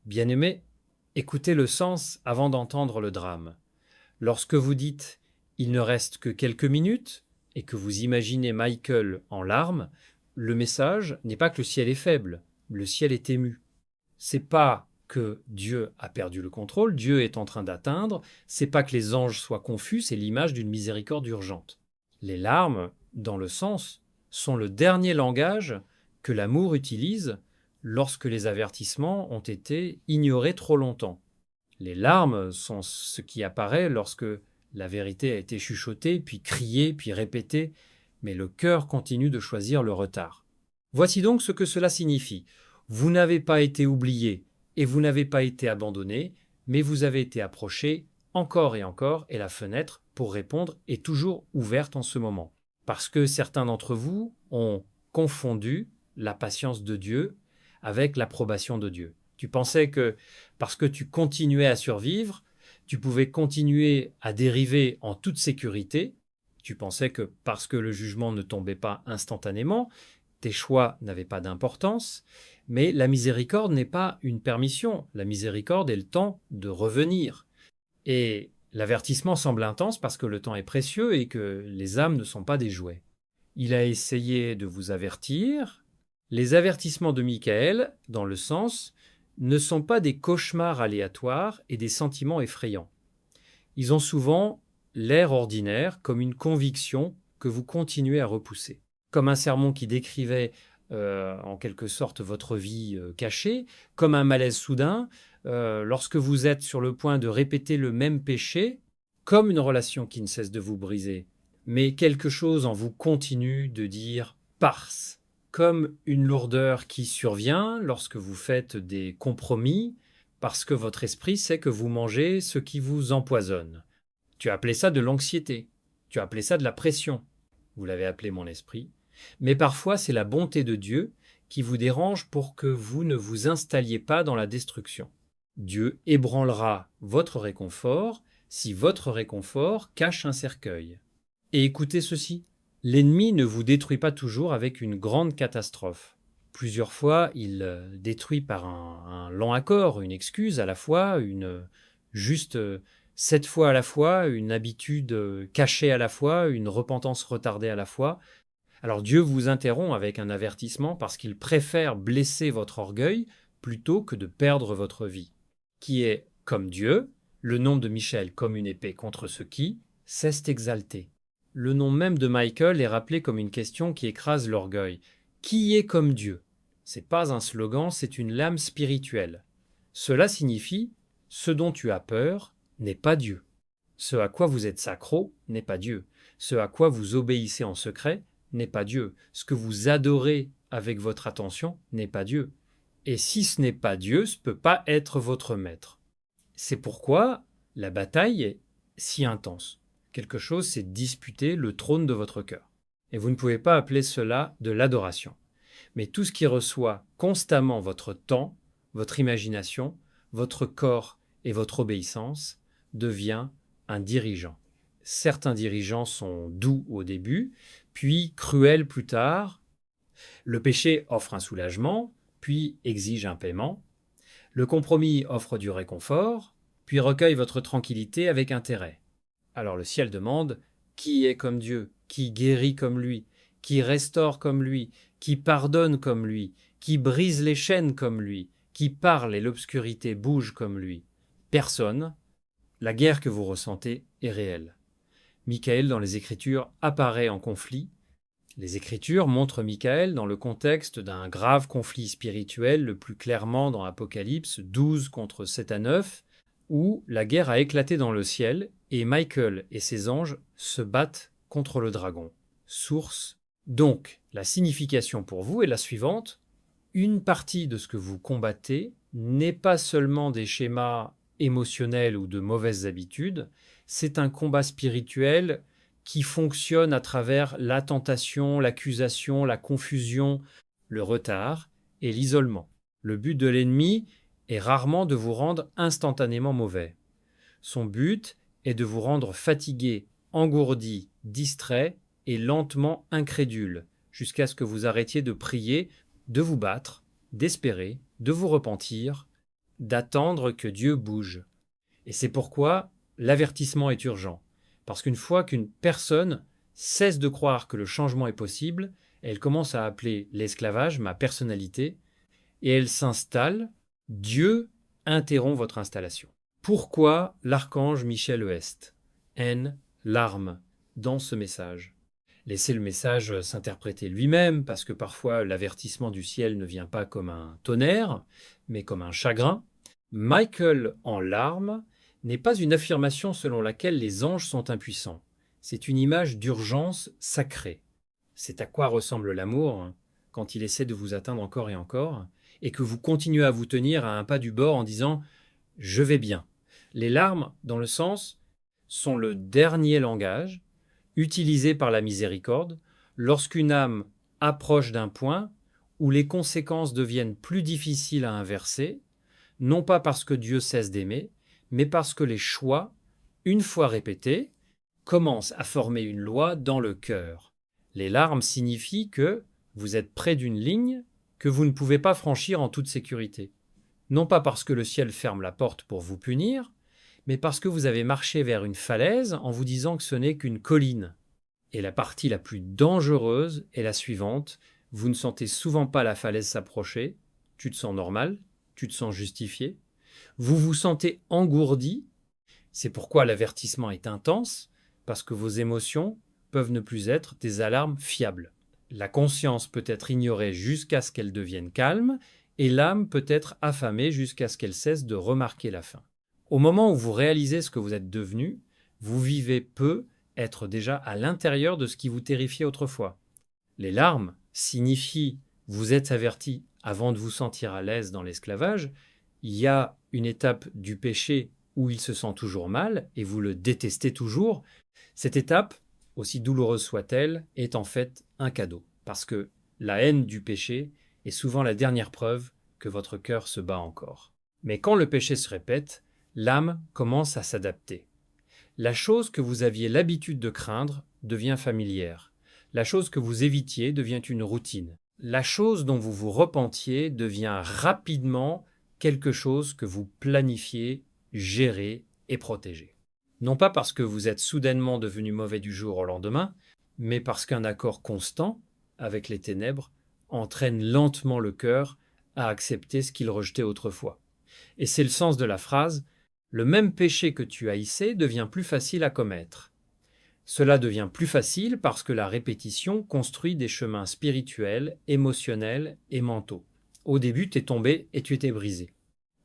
Bien-aimé, écoutez le sens avant d'entendre le drame. Lorsque vous dites « il ne reste que quelques minutes » et que vous imaginez Michael en larmes, le message n'est pas que le ciel est faible, le ciel est ému. C'est pas que Dieu a perdu le contrôle, Dieu est en train d'atteindre, c'est pas que les anges soient confus, c'est l'image d'une miséricorde urgente. Les larmes, dans le sens, sont le dernier langage que l'amour utilise lorsque les avertissements ont été ignorés trop longtemps. Les larmes sont ce qui apparaît lorsque la vérité a été chuchotée, puis criée, puis répétée, mais le cœur continue de choisir le retard. Voici donc ce que cela signifie. Vous n'avez pas été oublié et vous n'avez pas été abandonné, mais vous avez été approché encore et la fenêtre pour répondre est toujours ouverte en ce moment. Parce que certains d'entre vous ont confondu la patience de Dieu avec l'approbation de Dieu. Tu pensais que parce que tu continuais à survivre, tu pouvais continuer à dériver en toute sécurité. Tu pensais que parce que le jugement ne tombait pas instantanément, tes choix n'avaient pas d'importance. Mais la miséricorde n'est pas une permission. La miséricorde est le temps de revenir. Et l'avertissement semble intense parce que le temps est précieux et que les âmes ne sont pas des jouets. Il a essayé de vous avertir. Les avertissements de Michael, dans le sens, ne sont pas des cauchemars aléatoires et des sentiments effrayants. Ils ont souvent l'air ordinaire, comme une conviction que vous continuez à repousser. Comme un sermon qui décrivait en quelque sorte votre vie cachée, comme un malaise soudain, lorsque vous êtes sur le point de répéter le même péché, comme une relation qui ne cesse de vous briser, mais quelque chose en vous continue de dire farce, comme une lourdeur qui survient lorsque vous faites des compromis, parce que votre esprit sait que vous mangez ce qui vous empoisonne. Tu as appelé ça de l'anxiété, tu as appelé ça de la pression, vous l'avez appelé mon esprit, mais parfois c'est la bonté de Dieu qui vous dérange pour que vous ne vous installiez pas dans la destruction. Dieu ébranlera votre réconfort si votre réconfort cache un cercueil. Et écoutez ceci, l'ennemi ne vous détruit pas toujours avec une grande catastrophe. Plusieurs fois, il détruit par un lent accord, une excuse à la fois, juste 7 fois à la fois, une habitude cachée à la fois, une repentance retardée à la fois. Alors Dieu vous interrompt avec un avertissement parce qu'il préfère blesser votre orgueil plutôt que de perdre votre vie, qui est, comme Dieu, le nom de Michel comme une épée contre ceux qui cessent exalter. Le nom même de Michael est rappelé comme une question qui écrase l'orgueil. Qui est comme Dieu? C'est pas un slogan, c'est une lame spirituelle. Cela signifie ce dont tu as peur n'est pas Dieu. Ce à quoi vous êtes sacro n'est pas Dieu. Ce à quoi vous obéissez en secret n'est pas Dieu. Ce que vous adorez avec votre attention n'est pas Dieu. Et si ce n'est pas Dieu, ce ne peut pas être votre maître. C'est pourquoi la bataille est si intense. Quelque chose, c'est disputer le trône de votre cœur. Et vous ne pouvez pas appeler cela de l'adoration. Mais tout ce qui reçoit constamment votre temps, votre imagination, votre corps et votre obéissance devient un dirigeant. Certains dirigeants sont doux au début, puis cruels plus tard. Le péché offre un soulagement, puis exige un paiement. Le compromis offre du réconfort, puis recueille votre tranquillité avec intérêt. Alors le ciel demande « Qui est comme Dieu? Qui guérit comme lui? Qui restaure comme lui? Qui pardonne comme lui? Qui brise les chaînes comme lui? Qui parle et l'obscurité bouge comme lui ?» Personne. La guerre que vous ressentez est réelle. Michael, dans les Écritures, apparaît en conflit. Les Écritures montrent Michael dans le contexte d'un grave conflit spirituel, le plus clairement dans Apocalypse 12 contre 7 à 9, où la guerre a éclaté dans le ciel et Michael et ses anges se battent contre le dragon. Source. Donc, la signification pour vous est la suivante. Une partie de ce que vous combattez n'est pas seulement des schémas émotionnels ou de mauvaises habitudes, c'est un combat spirituel qui fonctionne à travers la tentation, l'accusation, la confusion, le retard et l'isolement. Le but de l'ennemi est rarement de vous rendre instantanément mauvais. Son but est de vous rendre fatigué, engourdi, distrait et lentement incrédule, jusqu'à ce que vous arrêtiez de prier, de vous battre, d'espérer, de vous repentir, d'attendre que Dieu bouge. Et c'est pourquoi l'avertissement est urgent. Parce qu'une fois qu'une personne cesse de croire que le changement est possible, elle commence à appeler l'esclavage ma personnalité, et elle s'installe, Dieu interrompt votre installation. Pourquoi l'archange Michel Est haine, larme dans ce message? Laissez le message s'interpréter lui-même, parce que parfois l'avertissement du ciel ne vient pas comme un tonnerre, mais comme un chagrin. Michael en larmes n'est pas une affirmation selon laquelle les anges sont impuissants. C'est une image d'urgence sacrée. C'est à quoi ressemble l'amour quand il essaie de vous atteindre encore, et que vous continuez à vous tenir à un pas du bord en disant « je vais bien ». Les larmes, dans le sens, sont le dernier langage utilisé par la miséricorde lorsqu'une âme approche d'un point où les conséquences deviennent plus difficiles à inverser, non pas parce que Dieu cesse d'aimer, mais parce que les choix, une fois répétés, commencent à former une loi dans le cœur. Les larmes signifient que vous êtes près d'une ligne que vous ne pouvez pas franchir en toute sécurité. Non pas parce que le ciel ferme la porte pour vous punir, mais parce que vous avez marché vers une falaise en vous disant que ce n'est qu'une colline. Et la partie la plus dangereuse est la suivante. Vous ne sentez souvent pas la falaise s'approcher. Tu te sens normal, tu te sens justifié. Vous vous sentez engourdi. C'est pourquoi l'avertissement est intense, parce que vos émotions peuvent ne plus être des alarmes fiables. La conscience peut être ignorée jusqu'à ce qu'elle devienne calme, et l'âme peut être affamée jusqu'à ce qu'elle cesse de remarquer la faim. Au moment où vous réalisez ce que vous êtes devenu, vous vivez peu être déjà à l'intérieur de ce qui vous terrifiait autrefois. Les larmes signifient vous êtes averti avant de vous sentir à l'aise dans l'esclavage. Il y a une étape du péché où il se sent toujours mal et vous le détestez toujours. Cette étape, aussi douloureuse soit-elle, est en fait un cadeau, parce que la haine du péché est souvent la dernière preuve que votre cœur se bat encore. Mais quand le péché se répète, l'âme commence à s'adapter. La chose que vous aviez l'habitude de craindre devient familière. La chose que vous évitiez devient une routine. La chose dont vous vous repentiez devient rapidement quelque chose que vous planifiez, gérez et protégez. Non pas parce que vous êtes soudainement devenu mauvais du jour au lendemain, mais parce qu'un accord constant avec les ténèbres entraîne lentement le cœur à accepter ce qu'il rejetait autrefois. Et c'est le sens de la phrase « Le même péché que tu haïssais devient plus facile à commettre ». Cela devient plus facile parce que la répétition construit des chemins spirituels, émotionnels et mentaux. Au début, tu es tombé et tu étais brisé.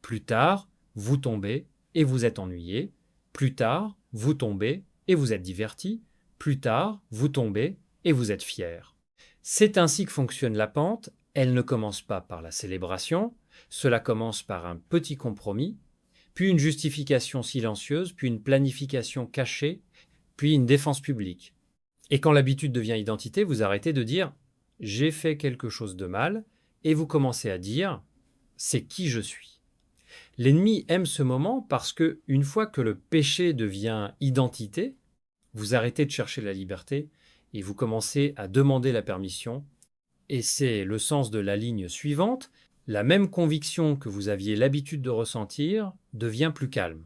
Plus tard, vous tombez et vous êtes ennuyé. Plus tard, vous tombez et vous êtes diverti. Plus tard, vous tombez et vous êtes fier. C'est ainsi que fonctionne la pente. Elle ne commence pas par la célébration. Cela commence par un petit compromis, puis une justification silencieuse, puis une planification cachée, puis une défense publique. Et quand l'habitude devient identité, vous arrêtez de dire « j'ai fait quelque chose de mal » et vous commencez à dire « c'est qui je suis ». L'ennemi aime ce moment parce que, une fois que le péché devient identité, vous arrêtez de chercher la liberté et vous commencez à demander la permission. Et c'est le sens de la ligne suivante. La même conviction que vous aviez l'habitude de ressentir devient plus calme.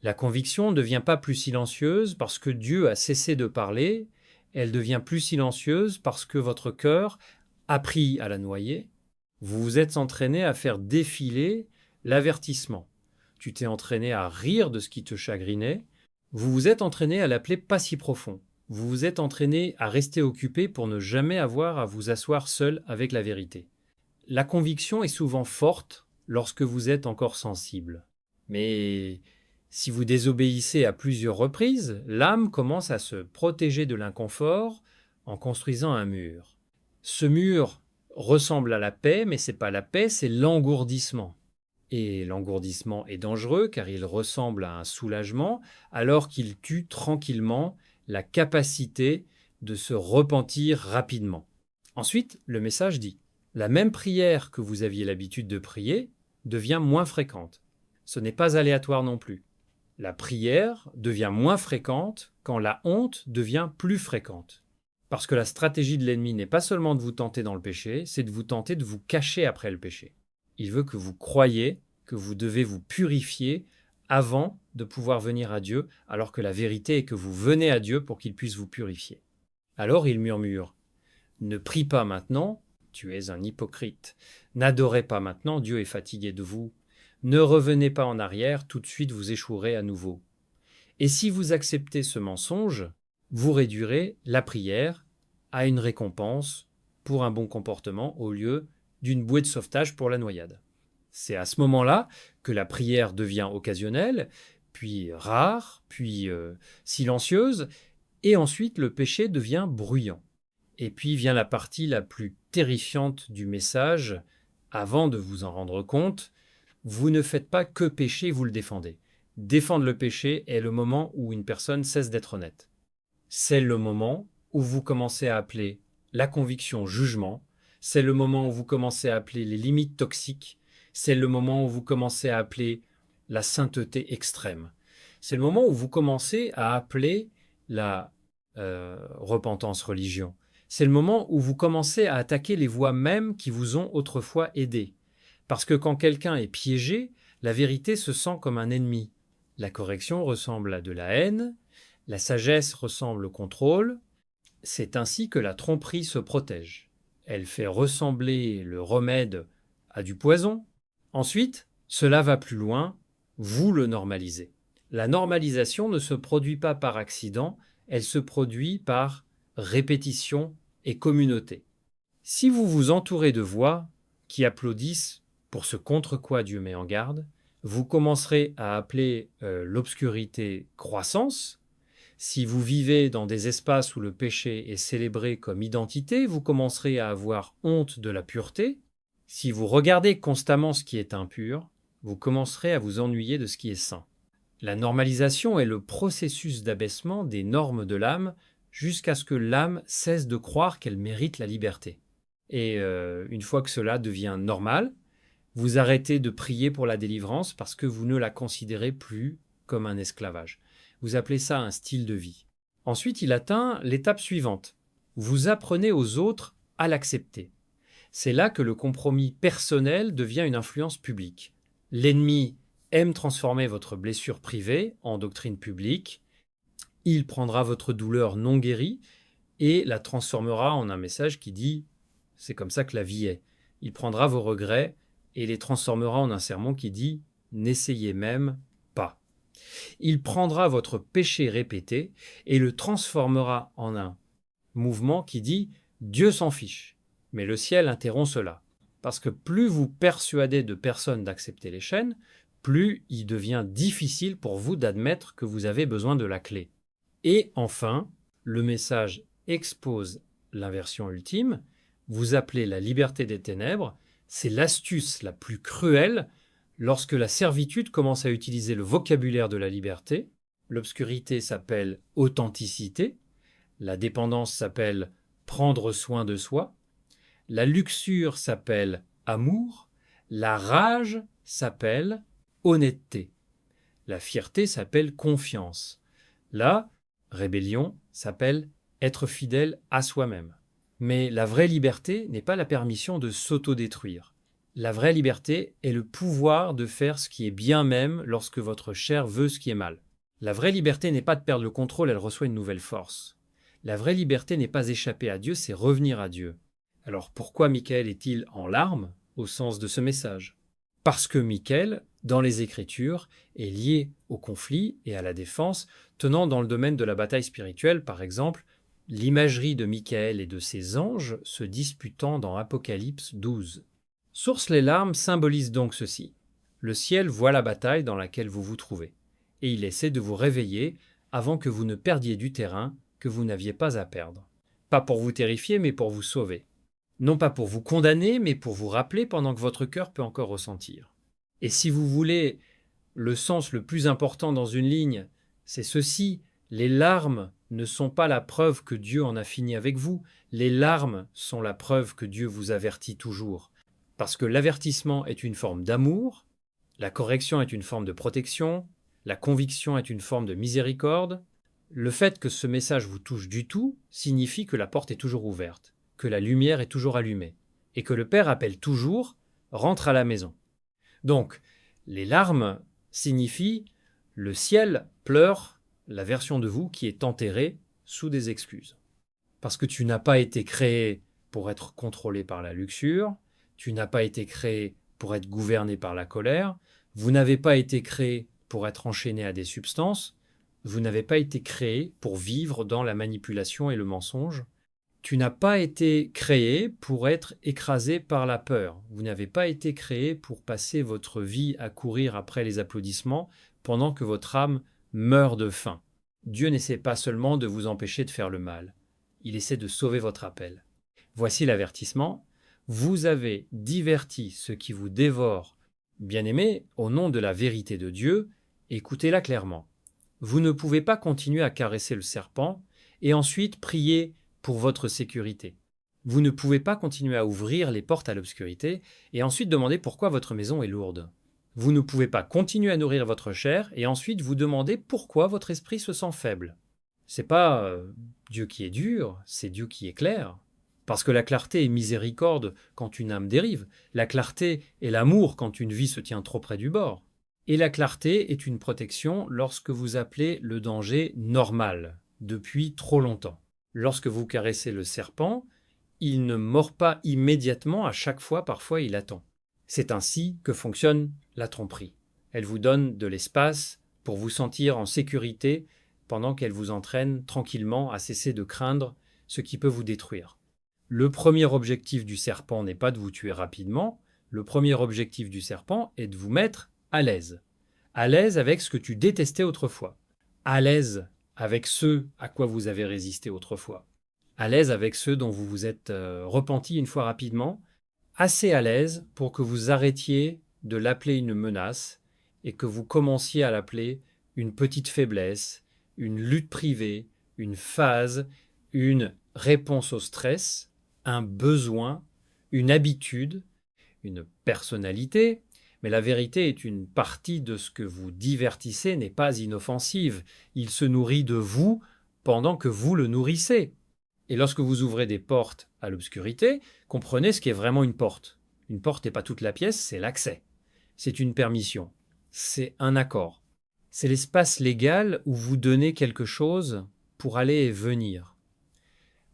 La conviction ne devient pas plus silencieuse parce que Dieu a cessé de parler, elle devient plus silencieuse parce que votre cœur, appris à la noyer, vous vous êtes entraîné à faire défiler l'avertissement. Tu t'es entraîné à rire de ce qui te chagrinait, vous vous êtes entraîné à l'appeler pas si profond. Vous vous êtes entraîné à rester occupé pour ne jamais avoir à vous asseoir seul avec la vérité. La conviction est souvent forte lorsque vous êtes encore sensible. Mais si vous désobéissez à plusieurs reprises, l'âme commence à se protéger de l'inconfort en construisant un mur. Ce mur ressemble à la paix, mais ce n'est pas la paix, c'est l'engourdissement. Et l'engourdissement est dangereux car il ressemble à un soulagement alors qu'il tue tranquillement la capacité de se repentir rapidement. Ensuite, le message dit « La même prière que vous aviez l'habitude de prier devient moins fréquente. Ce n'est pas aléatoire non plus. La prière devient moins fréquente quand la honte devient plus fréquente. Parce que la stratégie de l'ennemi n'est pas seulement de vous tenter dans le péché, c'est de vous tenter de vous cacher après le péché. Il veut que vous croyiez que vous devez vous purifier avant de pouvoir venir à Dieu, alors que la vérité est que vous venez à Dieu pour qu'il puisse vous purifier. Alors il murmure, « Ne prie pas maintenant, tu es un hypocrite. N'adorez pas maintenant, Dieu est fatigué de vous. Ne revenez pas en arrière, tout de suite vous échouerez à nouveau. » Et si vous acceptez ce mensonge, vous réduirez la prière à une récompense pour un bon comportement au lieu d'une bouée de sauvetage pour la noyade. C'est à ce moment-là que la prière devient occasionnelle, puis rare, puis silencieuse, et ensuite le péché devient bruyant. Et puis vient la partie la plus terrifiante du message. Avant de vous en rendre compte, vous ne faites pas que pécher, vous le défendez. Défendre le péché est le moment où une personne cesse d'être honnête. C'est le moment où vous commencez à appeler la conviction jugement, c'est le moment où vous commencez à appeler les limites toxiques, c'est le moment où vous commencez à appeler la sainteté extrême. C'est le moment où vous commencez à appeler la repentance religion. C'est le moment où vous commencez à attaquer les voies mêmes qui vous ont autrefois aidé. Parce que quand quelqu'un est piégé, la vérité se sent comme un ennemi. La correction ressemble à de la haine, la sagesse ressemble au contrôle. C'est ainsi que la tromperie se protège. Elle fait ressembler le remède à du poison. Ensuite, cela va plus loin, vous le normalisez. La normalisation ne se produit pas par accident, elle se produit par répétition et communauté. Si vous vous entourez de voix qui applaudissent pour ce contre quoi Dieu met en garde, vous commencerez à appeler l'obscurité croissance. Si vous vivez dans des espaces où le péché est célébré comme identité, vous commencerez à avoir honte de la pureté. Si vous regardez constamment ce qui est impur, vous commencerez à vous ennuyer de ce qui est saint. La normalisation est le processus d'abaissement des normes de l'âme jusqu'à ce que l'âme cesse de croire qu'elle mérite la liberté. Et une fois que cela devient normal, vous arrêtez de prier pour la délivrance parce que vous ne la considérez plus comme un esclavage. Vous appelez ça un style de vie. Ensuite, il atteint l'étape suivante. Vous apprenez aux autres à l'accepter. C'est là que le compromis personnel devient une influence publique. L'ennemi aime transformer votre blessure privée en doctrine publique. Il prendra votre douleur non guérie et la transformera en un message qui dit « c'est comme ça que la vie est ». Il prendra vos regrets et les transformera en un sermon qui dit « n'essayez même pas ». Il prendra votre péché répété et le transformera en un mouvement qui dit « Dieu s'en fiche ». Mais le ciel interrompt cela. Parce que plus vous persuadez de personnes d'accepter les chaînes, plus il devient difficile pour vous d'admettre que vous avez besoin de la clé. Et enfin, le message expose l'inversion ultime. Vous appelez la liberté des ténèbres. C'est l'astuce la plus cruelle lorsque la servitude commence à utiliser le vocabulaire de la liberté. L'obscurité s'appelle authenticité. La dépendance s'appelle prendre soin de soi. La luxure s'appelle amour. La rage s'appelle honnêteté. La fierté s'appelle confiance. La rébellion s'appelle être fidèle à soi-même. Mais la vraie liberté n'est pas la permission de s'autodétruire. La vraie liberté est le pouvoir de faire ce qui est bien même lorsque votre chair veut ce qui est mal. La vraie liberté n'est pas de perdre le contrôle, elle reçoit une nouvelle force. La vraie liberté n'est pas échapper à Dieu, c'est revenir à Dieu. Alors pourquoi Michaël est-il en larmes au sens de ce message? Parce que Michaël, dans les Écritures, est lié au conflit et à la défense, tenant dans le domaine de la bataille spirituelle, par exemple, l'imagerie de Michaël et de ses anges se disputant dans Apocalypse 12. Source les larmes symbolise donc ceci. Le ciel voit la bataille dans laquelle vous vous trouvez, et il essaie de vous réveiller avant que vous ne perdiez du terrain que vous n'aviez pas à perdre. Pas pour vous terrifier, mais pour vous sauver. Non pas pour vous condamner, mais pour vous rappeler pendant que votre cœur peut encore ressentir. Et si vous voulez le sens le plus important dans une ligne, c'est ceci, les larmes ne sont pas la preuve que Dieu en a fini avec vous, les larmes sont la preuve que Dieu vous avertit toujours. Parce que l'avertissement est une forme d'amour, la correction est une forme de protection, la conviction est une forme de miséricorde. Le fait que ce message vous touche du tout signifie que la porte est toujours ouverte, que la lumière est toujours allumée, et que le Père appelle toujours rentre à la maison. Donc, les larmes signifient le ciel pleure la version de vous qui est enterrée sous des excuses. Parce que tu n'as pas été créé pour être contrôlé par la luxure, tu n'as pas été créé pour être gouverné par la colère, vous n'avez pas été créé pour être enchaîné à des substances, vous n'avez pas été créé pour vivre dans la manipulation et le mensonge, tu n'as pas été créé pour être écrasé par la peur, vous n'avez pas été créé pour passer votre vie à courir après les applaudissements pendant que votre âme meurt de faim. Dieu n'essaie pas seulement de vous empêcher de faire le mal, il essaie de sauver votre appel. Voici l'avertissement. Vous avez diverti ceux qui vous dévorent. Bien-aimés, au nom de la vérité de Dieu, écoutez-la clairement. Vous ne pouvez pas continuer à caresser le serpent et ensuite prier pour votre sécurité. Vous ne pouvez pas continuer à ouvrir les portes à l'obscurité et ensuite demander pourquoi votre maison est lourde. Vous ne pouvez pas continuer à nourrir votre chair et ensuite vous demander pourquoi votre esprit se sent faible. C'est pas Dieu qui est dur, c'est Dieu qui est clair. Parce que la clarté est miséricorde quand une âme dérive. La clarté est l'amour quand une vie se tient trop près du bord. Et la clarté est une protection lorsque vous appelez le danger normal, depuis trop longtemps. Lorsque vous caressez le serpent, il ne mord pas immédiatement à chaque fois, parfois il attend. C'est ainsi que fonctionne la tromperie. Elle vous donne de l'espace pour vous sentir en sécurité pendant qu'elle vous entraîne tranquillement à cesser de craindre ce qui peut vous détruire. Le premier objectif du serpent n'est pas de vous tuer rapidement, le premier objectif du serpent est de vous mettre à l'aise. À l'aise avec ce que tu détestais autrefois. À l'aise avec ce à quoi vous avez résisté autrefois. À l'aise avec ceux dont vous vous êtes repenti une fois rapidement. Assez à l'aise pour que vous arrêtiez de l'appeler une menace et que vous commenciez à l'appeler une petite faiblesse, une lutte privée, une phase, une réponse au stress, un besoin, une habitude, une personnalité, mais la vérité est une partie de ce que vous divertissez n'est pas inoffensive. Il se nourrit de vous pendant que vous le nourrissez. Et lorsque vous ouvrez des portes à l'obscurité, comprenez ce qu'est vraiment une porte. Une porte n'est pas toute la pièce, c'est l'accès. C'est une permission. C'est un accord. C'est l'espace légal où vous donnez quelque chose pour aller et venir.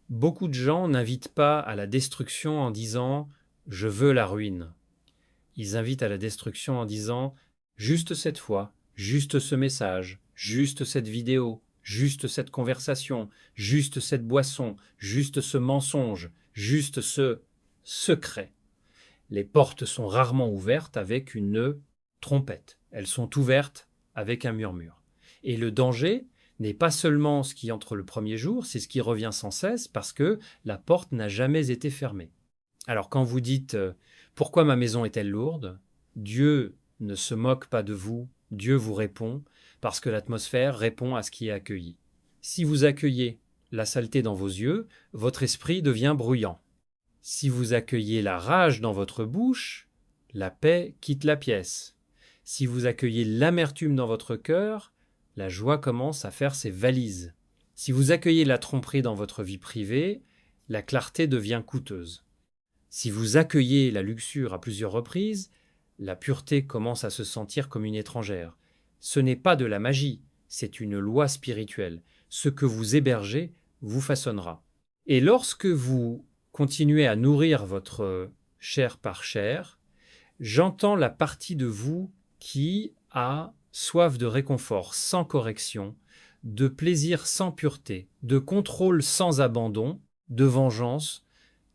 Beaucoup de gens n'invitent pas à la destruction en disant « je veux la ruine ». Ils invitent à la destruction en disant « juste cette fois, juste ce message, juste cette vidéo, juste cette conversation, juste cette boisson, juste ce mensonge, juste ce secret ». Les portes sont rarement ouvertes avec une trompette. Elles sont ouvertes avec un murmure. Et le danger n'est pas seulement ce qui entre le premier jour, c'est ce qui revient sans cesse parce que la porte n'a jamais été fermée. Alors quand vous dites « Pourquoi ma maison est-elle lourde ?», Dieu ne se moque pas de vous, Dieu vous répond parce que l'atmosphère répond à ce qui est accueilli. Si vous accueillez la saleté dans vos yeux, votre esprit devient bruyant. Si vous accueillez la rage dans votre bouche, la paix quitte la pièce. Si vous accueillez l'amertume dans votre cœur, la joie commence à faire ses valises. Si vous accueillez la tromperie dans votre vie privée, la clarté devient coûteuse. Si vous accueillez la luxure à plusieurs reprises, la pureté commence à se sentir comme une étrangère. Ce n'est pas de la magie, c'est une loi spirituelle. Ce que vous hébergez vous façonnera. Et lorsque vous continuez à nourrir votre chair par chair, j'entends la partie de vous qui a soif de réconfort sans correction, de plaisir sans pureté, de contrôle sans abandon, de vengeance,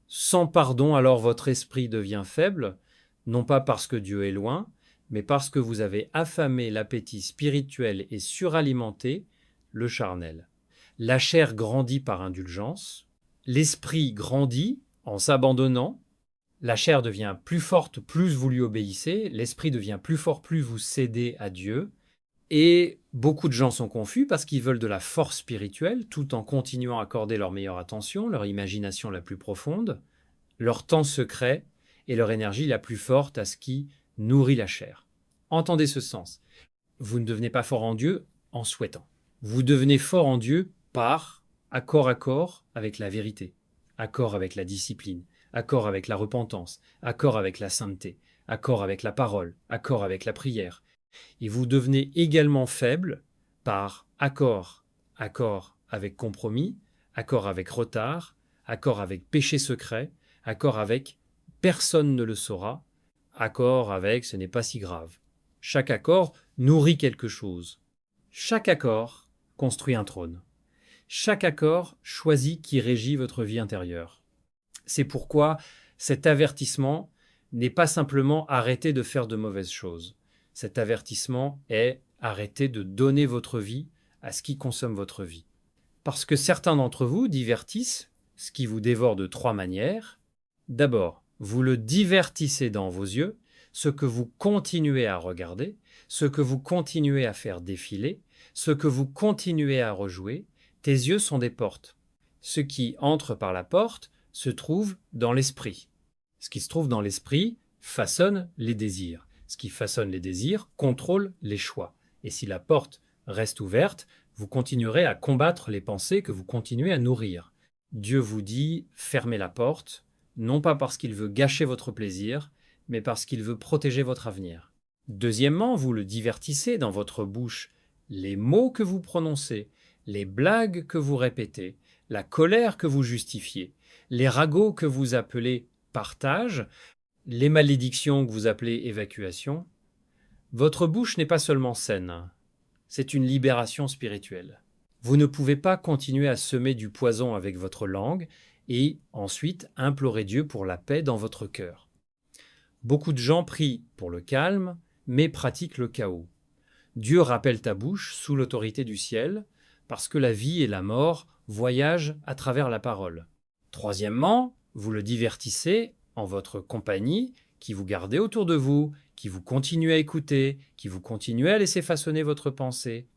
sans pardon. Alors votre esprit devient faible, non pas parce que Dieu est loin, mais parce que vous avez affamé l'appétit spirituel et suralimenté le charnel. La chair grandit par indulgence, l'esprit grandit en s'abandonnant, la chair devient plus forte plus vous lui obéissez, l'esprit devient plus fort plus vous cédez à Dieu. Et beaucoup de gens sont confus parce qu'ils veulent de la force spirituelle tout en continuant à accorder leur meilleure attention, leur imagination la plus profonde, leur temps secret et leur énergie la plus forte à ce qui nourrit la chair. Entendez ce sens. Vous ne devenez pas fort en Dieu en souhaitant. Vous devenez fort en Dieu par accord avec la vérité, accord avec la discipline, accord avec la repentance, accord avec la sainteté, accord avec la parole, accord avec la prière. Et vous devenez également faible par accord, accord avec compromis, accord avec retard, accord avec péché secret, accord avec personne ne le saura, accord avec ce n'est pas si grave. Chaque accord nourrit quelque chose. Chaque accord construit un trône. Chaque accord choisit qui régit votre vie intérieure. C'est pourquoi cet avertissement n'est pas simplement arrêter de faire de mauvaises choses. Cet avertissement est arrêter de donner votre vie à ce qui consomme votre vie. Parce que certains d'entre vous divertissent ce qui vous dévore de 3 manières. D'abord, vous le divertissez dans vos yeux, ce que vous continuez à regarder, ce que vous continuez à faire défiler, ce que vous continuez à rejouer. Tes yeux sont des portes. Ce qui entre par la porte se trouve dans l'esprit. Ce qui se trouve dans l'esprit façonne les désirs. Ce qui façonne les désirs contrôle les choix. Et si la porte reste ouverte, vous continuerez à combattre les pensées que vous continuez à nourrir. Dieu vous dit fermez la porte, non pas parce qu'il veut gâcher votre plaisir, mais parce qu'il veut protéger votre avenir. Deuxièmement, vous le divertissez dans votre bouche. Les mots que vous prononcez, les blagues que vous répétez, la colère que vous justifiez, les ragots que vous appelez partage, les malédictions que vous appelez évacuation. Votre bouche n'est pas seulement saine, c'est une libération spirituelle. Vous ne pouvez pas continuer à semer du poison avec votre langue et ensuite implorer Dieu pour la paix dans votre cœur. Beaucoup de gens prient pour le calme, mais pratiquent le chaos. Dieu rappelle ta bouche sous l'autorité du ciel, parce que la vie et la mort voyagent à travers la parole. Troisièmement, vous le divertissez en votre compagnie, qui vous gardez autour de vous, qui vous continuez à écouter, qui vous continuez à laisser façonner votre pensée.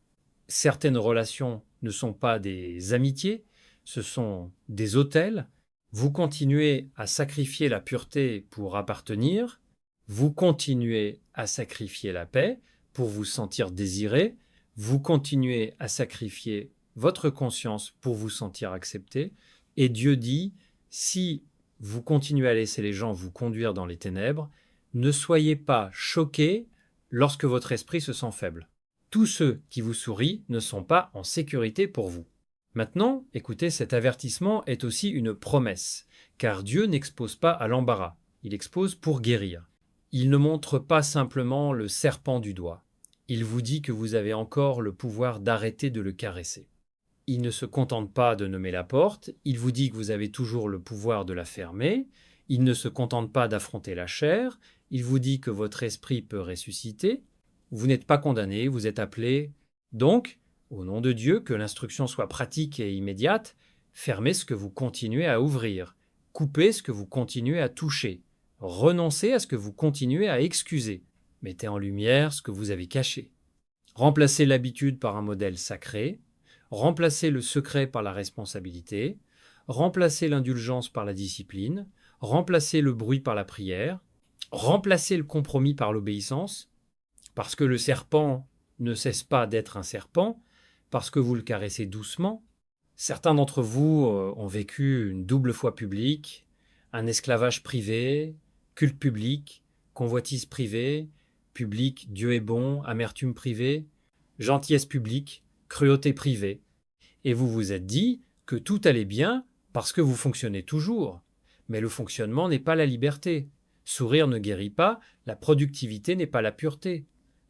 Certaines relations ne sont pas des amitiés, ce sont des autels. Vous continuez à sacrifier la pureté pour appartenir, vous continuez à sacrifier la paix pour vous sentir désiré, vous continuez à sacrifier votre conscience pour vous sentir accepté, et Dieu dit, si vous continuez à laisser les gens vous conduire dans les ténèbres, ne soyez pas choqués lorsque votre esprit se sent faible. Tous ceux qui vous sourient ne sont pas en sécurité pour vous. Maintenant, écoutez, cet avertissement est aussi une promesse, car Dieu n'expose pas à l'embarras, il expose pour guérir. Il ne montre pas simplement le serpent du doigt. Il vous dit que vous avez encore le pouvoir d'arrêter de le caresser. Il ne se contente pas de nommer la porte, il vous dit que vous avez toujours le pouvoir de la fermer, il ne se contente pas d'affronter la chair, il vous dit que votre esprit peut ressusciter, vous n'êtes pas condamné, vous êtes appelé. Donc, au nom de Dieu, que l'instruction soit pratique et immédiate, fermez ce que vous continuez à ouvrir, coupez ce que vous continuez à toucher, renoncez à ce que vous continuez à excuser, mettez en lumière ce que vous avez caché. Remplacez l'habitude par un modèle sacré, remplacez le secret par la responsabilité, remplacez l'indulgence par la discipline, remplacez le bruit par la prière, remplacez le compromis par l'obéissance, parce que le serpent ne cesse pas d'être un serpent, parce que vous le caressez doucement. Certains d'entre vous ont vécu une double foi publique, un esclavage privé, culte public, convoitise privée, public, Dieu est bon, amertume privée, gentillesse publique, cruauté privée. Et vous vous êtes dit que tout allait bien parce que vous fonctionnez toujours. Mais le fonctionnement n'est pas la liberté. Sourire ne guérit pas, la productivité n'est pas la pureté.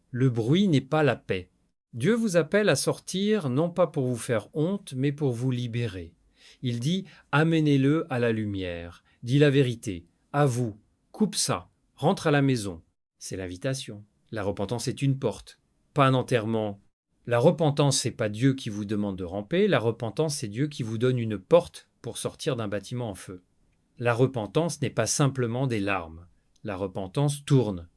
Le bruit n'est pas la paix. Dieu vous appelle à sortir non pas pour vous faire honte, mais pour vous libérer. Il dit « Amenez-le à la lumière, dis la vérité, à vous, coupe ça, rentre à la maison. » C'est l'invitation. La repentance est une porte, pas un enterrement. La repentance, c'est pas Dieu qui vous demande de ramper, la repentance, c'est Dieu qui vous donne une porte pour sortir d'un bâtiment en feu. La repentance n'est pas simplement des larmes. La repentance tourne.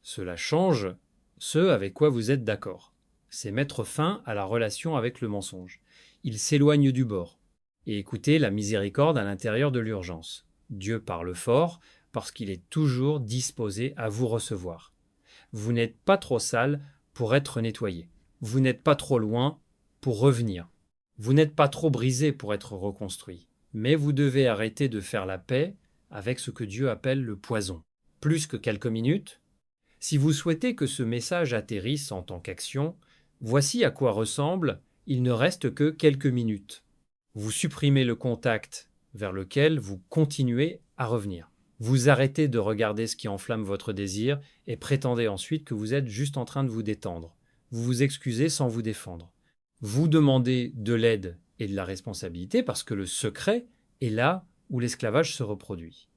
Cela change ce avec quoi vous êtes d'accord. C'est mettre fin à la relation avec le mensonge. Il s'éloigne du bord. Et écoutez la miséricorde à l'intérieur de l'urgence. Dieu parle fort parce qu'il est toujours disposé à vous recevoir. Vous n'êtes pas trop sale pour être nettoyé. Vous n'êtes pas trop loin pour revenir. Vous n'êtes pas trop brisé pour être reconstruit. Mais vous devez arrêter de faire la paix avec ce que Dieu appelle le poison. plus que quelques minutes? Si vous souhaitez que ce message atterrisse en tant qu'action, voici à quoi ressemble « il ne reste que quelques minutes ». Vous supprimez le contact vers lequel vous continuez à revenir. Vous arrêtez de regarder ce qui enflamme votre désir et prétendez ensuite que vous êtes juste en train de vous détendre. Vous vous excusez sans vous défendre. Vous demandez de l'aide et de la responsabilité parce que le secret est là où l'esclavage se reproduit.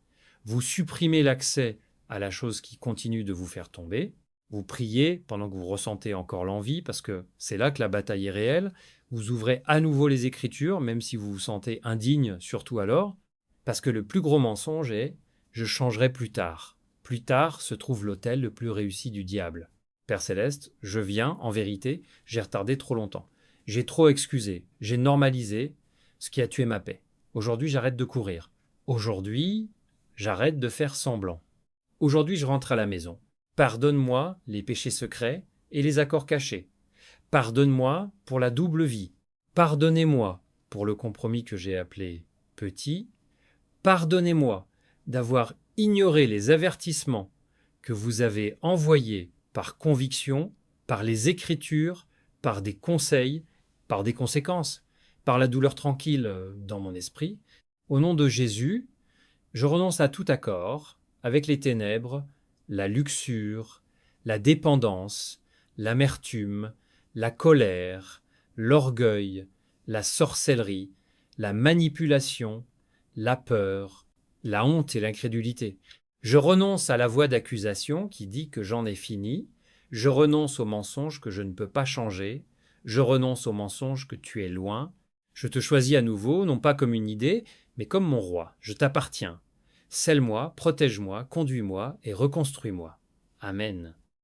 Vous supprimez l'accès à la chose qui continue de vous faire tomber. Vous priez pendant que vous ressentez encore l'envie parce que c'est là que la bataille est réelle. Vous ouvrez à nouveau les Écritures, même si vous vous sentez indigne, surtout alors, parce que le plus gros mensonge est « je changerai plus tard ». Plus tard se trouve l'autel le plus réussi du diable. Père Céleste, je viens, en vérité, j'ai retardé trop longtemps. J'ai trop excusé, j'ai normalisé ce qui a tué ma paix. Aujourd'hui, j'arrête de courir. Aujourd'hui, j'arrête de faire semblant. Aujourd'hui, je rentre à la maison. Pardonne-moi les péchés secrets et les accords cachés. Pardonne-moi pour la double vie. Pardonnez-moi pour le compromis que j'ai appelé petit. Pardonnez-moi d'avoir ignoré les avertissements que vous avez envoyés par conviction, par les Écritures, par des conseils, par des conséquences, par la douleur tranquille dans mon esprit. Au nom de Jésus, je renonce à tout accord avec les ténèbres, la luxure, la dépendance, l'amertume, la colère, l'orgueil, la sorcellerie, la manipulation, la peur, la honte et l'incrédulité. Je renonce à la voix d'accusation qui dit que j'en ai fini. Je renonce au mensonge que je ne peux pas changer. Je renonce au mensonge que tu es loin. Je te choisis à nouveau, non pas comme une idée, mais comme mon roi. Je t'appartiens. Scelle-moi, protège-moi, conduis-moi et reconstruis-moi. Amen.